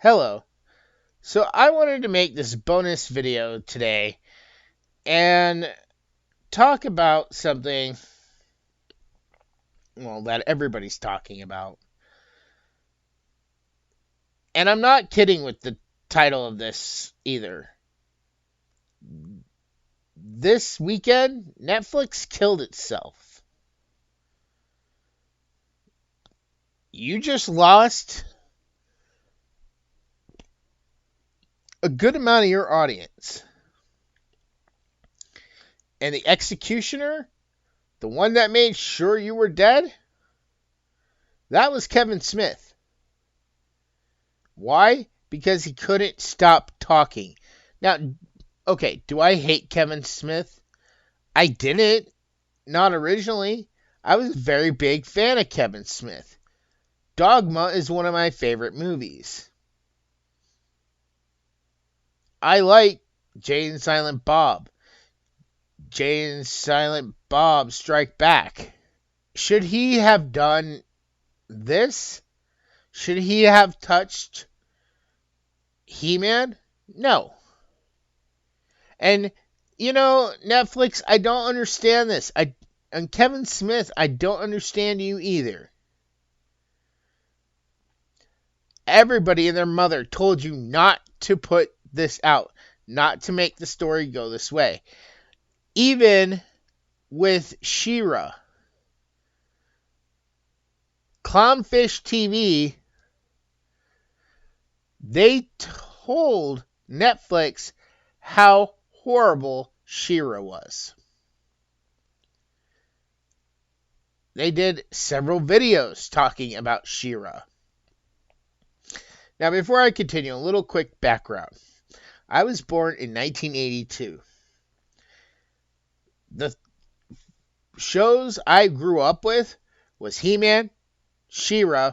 Hello. So I wanted to make this bonus video today and talk about something, that everybody's talking about. And I'm not kidding with the title of this either. This weekend, Netflix killed itself. You just lost a good amount of your audience. And the executioner, the one that made sure you were dead, that was Kevin Smith. Why? Because he couldn't stop talking. Now, okay, do I hate Kevin Smith? I didn't. Not originally. I was a very big fan of Kevin Smith. Dogma is one of my favorite movies. I like Jay and Silent Bob. Jay and Silent Bob Strike Back. Should he have done this? Should he have touched He-Man? No. And, Netflix, I don't understand this. And Kevin Smith, I don't understand you either. Everybody and their mother told you not to put this out, not to make the story go this way. Even with She-Ra. Clownfish TV, they told Netflix how horrible She-Ra was. They did several videos talking about She-Ra. Now, before I continue, a little quick background. I was born in 1982. The shows I grew up with was He-Man, She-Ra,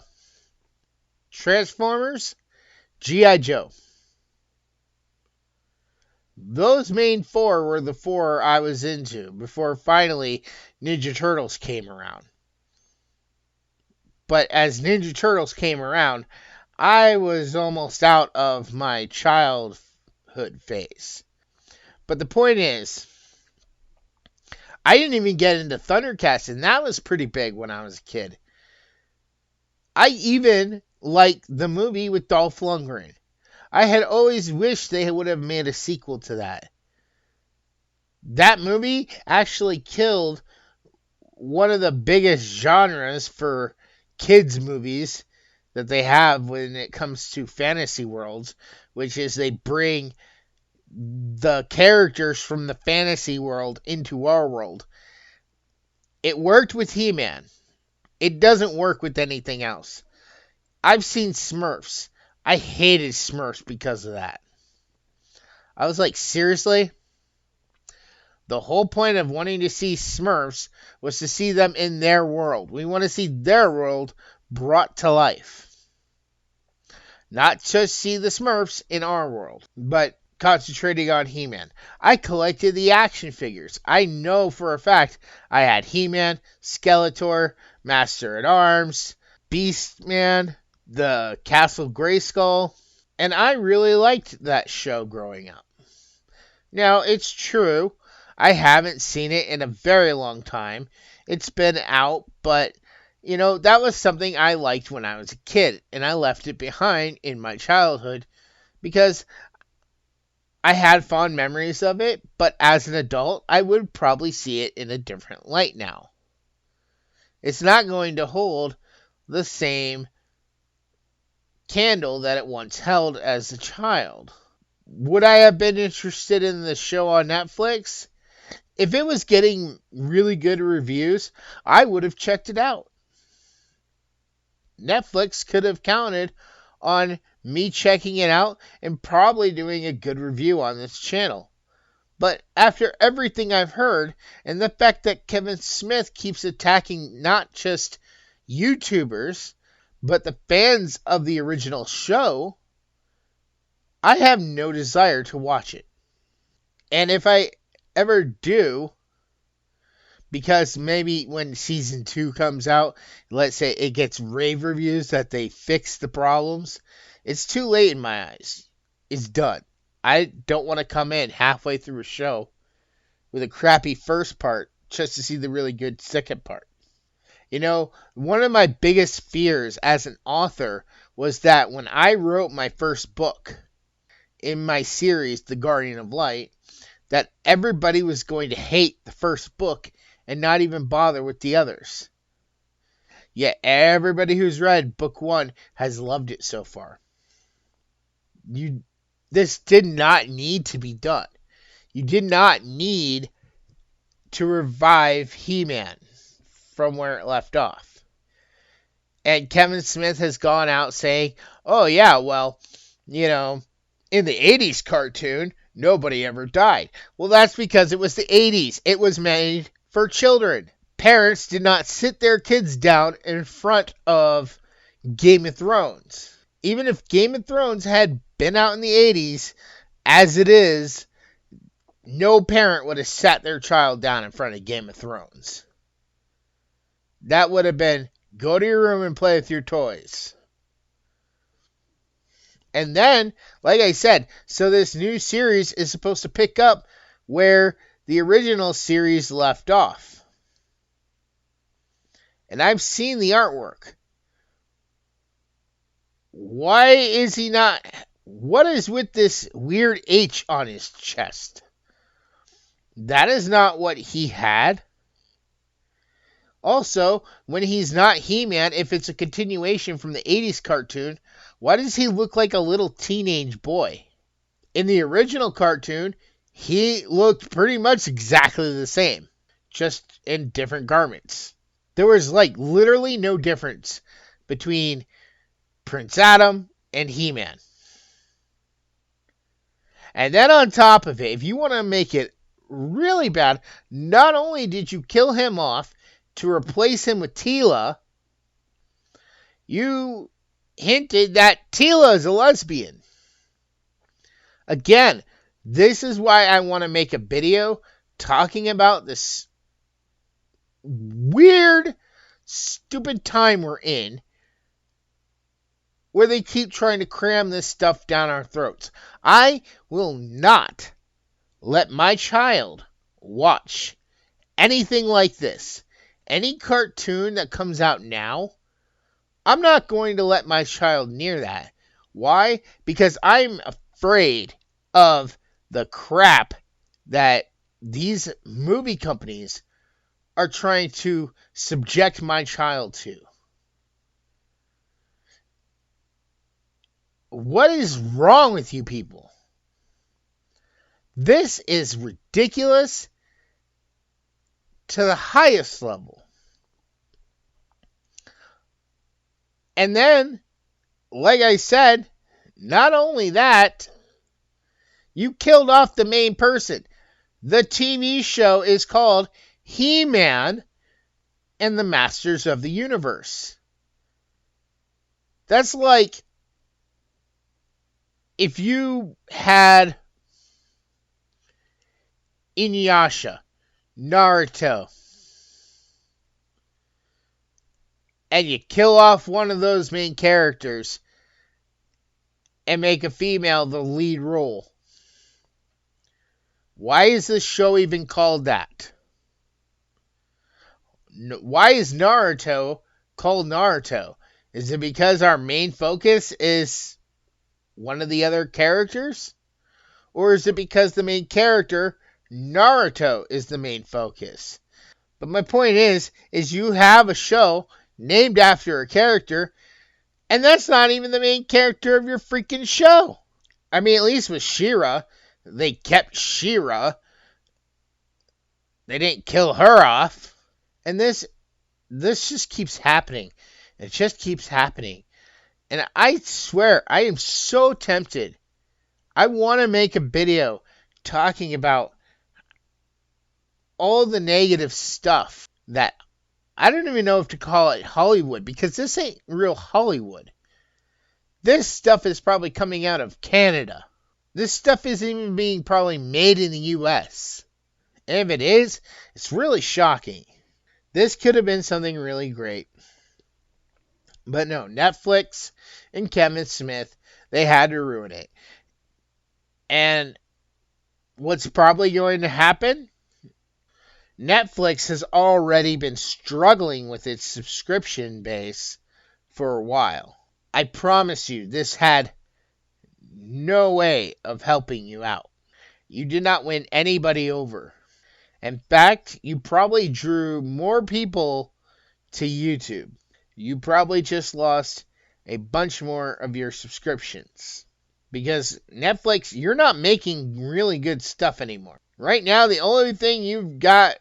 Transformers, G.I. Joe. Those main four were the four I was into before finally Ninja Turtles came around. But as Ninja Turtles came around, I was almost out of my childhood phase. But the point is, I didn't even get into Thundercats, and that was pretty big when I was a kid. I even liked the movie with Dolph Lundgren. I had always wished they would have made a sequel to that. That movie actually killed one of the biggest genres for kids' movies that they have when it comes to fantasy worlds, which is they bring the characters from the fantasy world into our world. It worked with He-Man. It doesn't work with anything else. I've seen Smurfs. I hated Smurfs because of that. I was like, seriously? The whole point of wanting to see Smurfs was to see them in their world. We want to see their world brought to life. Not just see the Smurfs in our world, but concentrating on He-Man. I collected the action figures. I know for a fact I had He-Man, Skeletor, Master-at-Arms, Beastman, the Castle Grayskull, and I really liked that show growing up. Now, it's true, I haven't seen it in a very long time. It's been out, but, that was something I liked when I was a kid, and I left it behind in my childhood because I had fond memories of it, but as an adult, I would probably see it in a different light now. It's not going to hold the same candle that it once held as a child. Would I have been interested in the show on Netflix? If it was getting really good reviews, I would have checked it out. Netflix could have counted on me checking it out and probably doing a good review on this channel. But after everything I've heard, and the fact that Kevin Smith keeps attacking not just YouTubers, but the fans of the original show, I have no desire to watch it. And if I ever do, because maybe when season 2 comes out, let's say it gets rave reviews that they fix the problems, it's too late in my eyes. It's done. I don't want to come in halfway through a show with a crappy first part just to see the really good second part. You know, one of my biggest fears as an author was that when I wrote my first book in my series, The Guardian of Light, that everybody was going to hate the first book and not even bother with the others. Yet everybody who's read book 1 has loved it so far. This did not need to be done. You did not need to revive He-Man from where it left off. And Kevin Smith has gone out saying, oh yeah, well, you know, in the 80s cartoon, nobody ever died. Well, that's because it was the 80s. It was made for children. Parents did not sit their kids down in front of Game of Thrones. Even if Game of Thrones had been out in the 80s, as it is, no parent would have sat their child down in front of Game of Thrones. That would have been, go to your room and play with your toys. And then, like I said, so this new series is supposed to pick up where the original series left off. And I've seen the artwork. Why is he not... What is with this weird H on his chest? That is not what he had. Also, when he's not He-Man, if it's a continuation from the 80s cartoon, why does he look like a little teenage boy? In the original cartoon, he looked pretty much exactly the same, just in different garments. There was like literally no difference between Prince Adam and He-Man. And then on top of it, if you want to make it really bad, not only did you kill him off to replace him with Teela, you hinted that Teela is a lesbian. Again, this is why I want to make a video talking about this weird, stupid time we're in, where they keep trying to cram this stuff down our throats. I will not let my child watch anything like this. Any cartoon that comes out now, I'm not going to let my child near that. Why? Because I'm afraid of the crap that these movie companies are trying to subject my child to. What is wrong with you people? This is ridiculous to the highest level. And then, like I said, not only that, you killed off the main person. The TV show is called He-Man and the Masters of the Universe. That's like if you had Inuyasha, Naruto, and you kill off one of those main characters and make a female the lead role. Why is this show even called that? Why is Naruto called Naruto? Is it because our main focus is one of the other characters? Or is it because the main character, Naruto, is the main focus? But my point is you have a show named after a character, and that's not even the main character of your freaking show. I mean, at least with She-Ra, they kept She-Ra. They didn't kill her off. And this just keeps happening. It just keeps happening. And I swear, I am so tempted. I want to make a video talking about all the negative stuff that I don't even know if to call it Hollywood, because this ain't real Hollywood. This stuff is probably coming out of Canada. This stuff isn't even being probably made in the U.S. If it is, it's really shocking. This could have been something really great. But no, Netflix and Kevin Smith, they had to ruin it. And what's probably going to happen? Netflix has already been struggling with its subscription base for a while. I promise you, this had no way of helping you out. You did not win anybody over. In fact, you probably drew more people to YouTube. You probably just lost a bunch more of your subscriptions. Because Netflix, you're not making really good stuff anymore. Right now, the only thing you've got,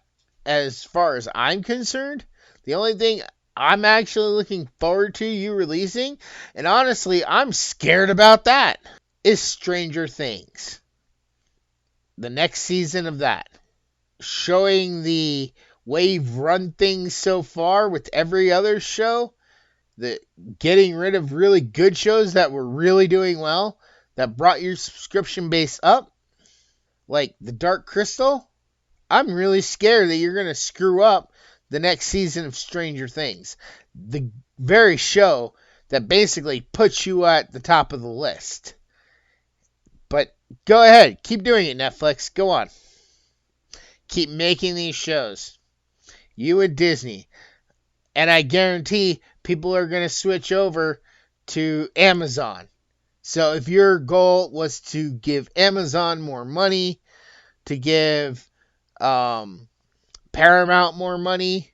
as far as I'm concerned, the only thing I'm actually looking forward to you releasing, and honestly, I'm scared about that, is Stranger Things. The next season of that. Showing the way you've run things so far with every other show, the getting rid of really good shows that were really doing well, that brought your subscription base up, like The Dark Crystal. I'm really scared that you're going to screw up the next season of Stranger Things. The very show that basically puts you at the top of the list. But go ahead. Keep doing it, Netflix. Go on. Keep making these shows. You and Disney. And I guarantee people are going to switch over to Amazon. So if your goal was to give Amazon more money, to give Paramount more money,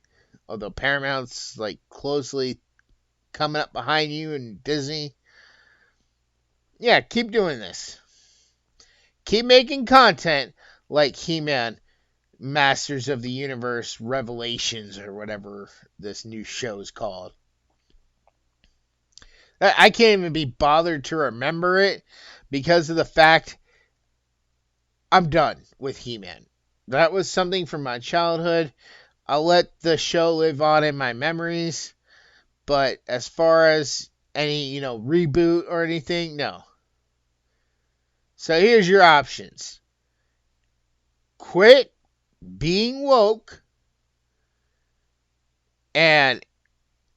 although Paramount's like closely coming up behind you and Disney, yeah, keep doing this. Keep making content like He-Man, Masters of the Universe, Revelations, or whatever this new show is called. I can't even be bothered to remember it because of the fact I'm done with He-Man. That was something from my childhood. I'll let the show live on in my memories. But as far as any, reboot or anything, no. So here's your options. Quit being woke and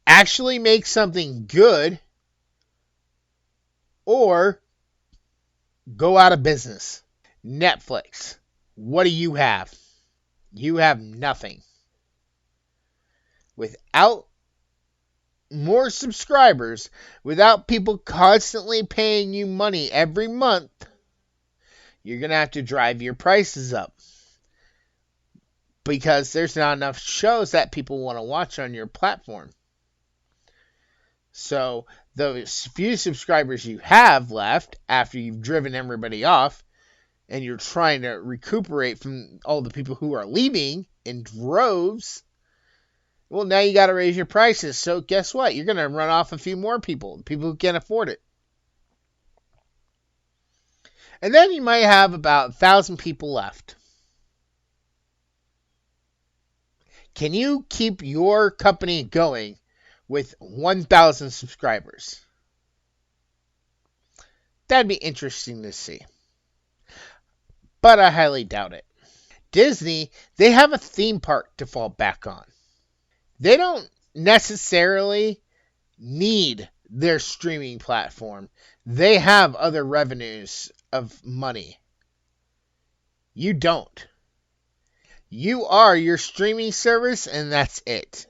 actually make something good, or go out of business. Netflix, what do you have? You have nothing. Without more subscribers, without people constantly paying you money every month, you're going to have to drive your prices up. Because there's not enough shows that people want to watch on your platform. So those few subscribers you have left after you've driven everybody off and you're trying to recuperate from all the people who are leaving in droves, well, now you got to raise your prices. So guess what? You're going to run off a few more people who can't afford it. And then you might have about 1,000 people left. Can you keep your company going with 1,000 subscribers? That'd be interesting to see. But I highly doubt it. Disney, they have a theme park to fall back on. They don't necessarily need their streaming platform. They have other revenues of money. You don't. You are your streaming service, and that's it.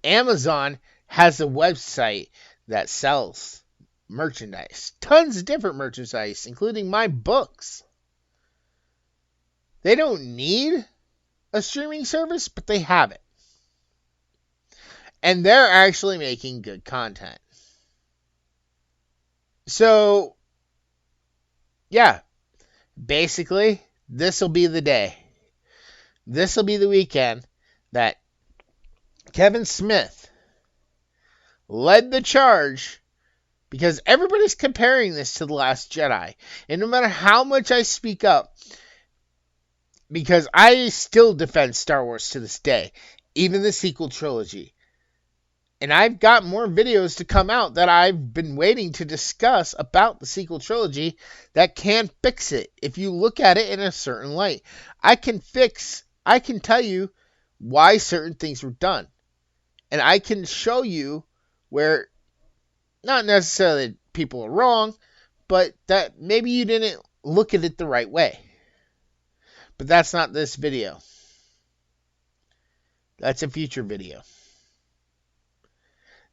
Amazon has a website that sells merchandise. Tons of different merchandise, including my books. They don't need a streaming service, but they have it. And they're actually making good content. So, yeah, basically, this will be the day. This will be the weekend that Kevin Smith led the charge, because everybody's comparing this to The Last Jedi. And no matter how much I speak up, because I still defend Star Wars to this day, even the sequel trilogy, And I've got more videos to come out that I've been waiting to discuss about the sequel trilogy that can fix it if you look at it in a certain light. I can tell you why certain things were done. And I can show you where not necessarily people are wrong, but that maybe you didn't look at it the right way. But that's not this video. That's a future video.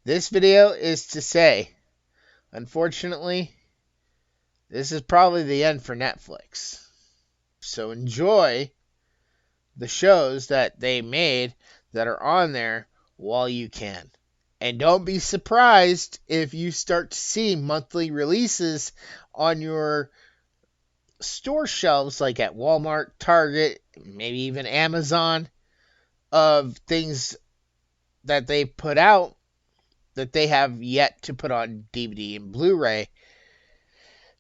This video is to say, unfortunately, this is probably the end for Netflix. So enjoy the shows that they made that are on there while you can. And don't be surprised if you start to see monthly releases on your store shelves, like at Walmart, Target, maybe even Amazon, of things that they put out that they have yet to put on DVD and Blu-ray,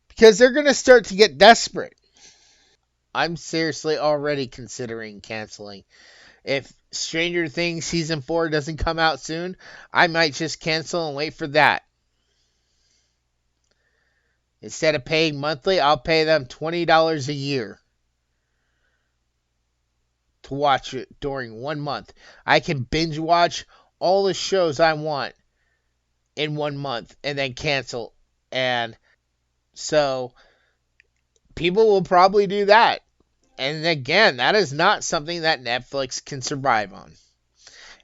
because they're going to start to get desperate. I'm seriously already considering canceling. If Stranger Things Season 4 doesn't come out soon, I might just cancel and wait for that. Instead of paying monthly, I'll pay them $20 a year to watch it during 1 month. I can binge watch all the shows I want in 1 month and then cancel. And so people will probably do that. And again, that is not something that Netflix can survive on.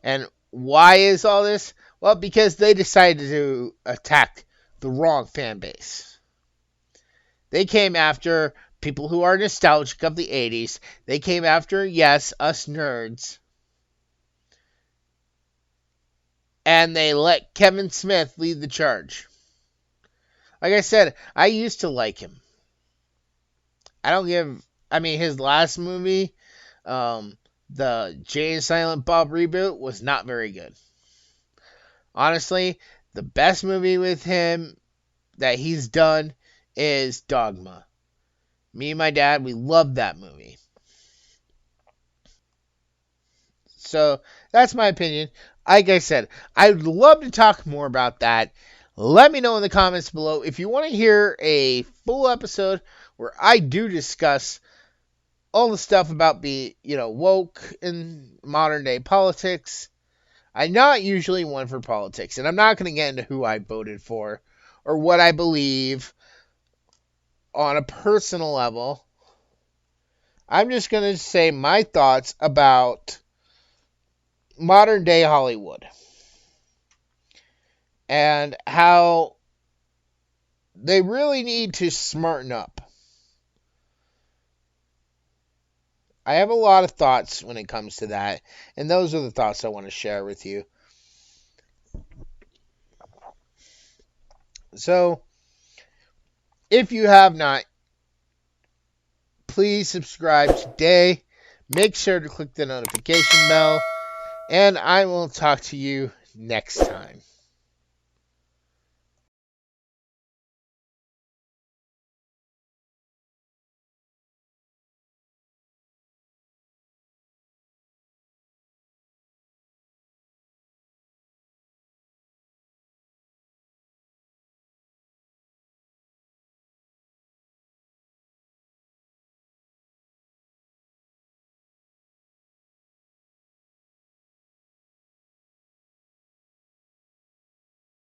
And why is all this? Well, because they decided to attack the wrong fan base. They came after people who are nostalgic of the 80s. They came after, yes, us nerds. And they let Kevin Smith lead the charge. Like I said, I used to like him. His last movie, the Jay and Silent Bob reboot, was not very good. Honestly, the best movie with him that he's done is Dogma. Me and my dad, we loved that movie. So, that's my opinion. Like I said, I'd love to talk more about that. Let me know in the comments below if you want to hear a full episode where I do discuss all the stuff about being, woke in modern day politics. I'm not usually one for politics, and I'm not going to get into who I voted for or what I believe on a personal level. I'm just going to say my thoughts about modern day Hollywood and how they really need to smarten up. I have a lot of thoughts when it comes to that, and those are the thoughts I want to share with you. So, if you have not, please subscribe today. Make sure to click the notification bell, and I will talk to you next time.